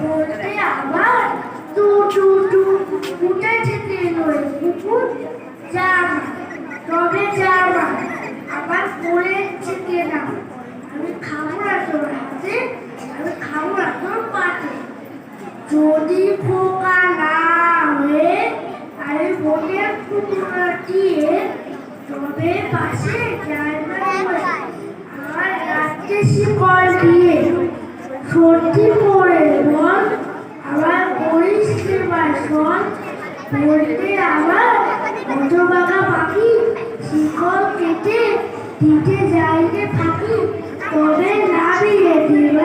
বলতে আবার two two two উঠেছে ওই কুকুর জামা তবে জামা আবার পড়েছে কেনা আমি খাবো না তোর হাতে আমি খাবো না তোর পাতে যদি পোকা না হয়ে আমি বোনের কুকুরা দিয়ে তবে পাশে যায় না আমার রাত্রে শিকড় দিয়ে সত্যি করে বল আবার করিস বাসন বলতে আবার অত বাঘা পাখি শিকল কেটে দিতে যাইতে ফাঁকি তবে না দিয়ে দিবে।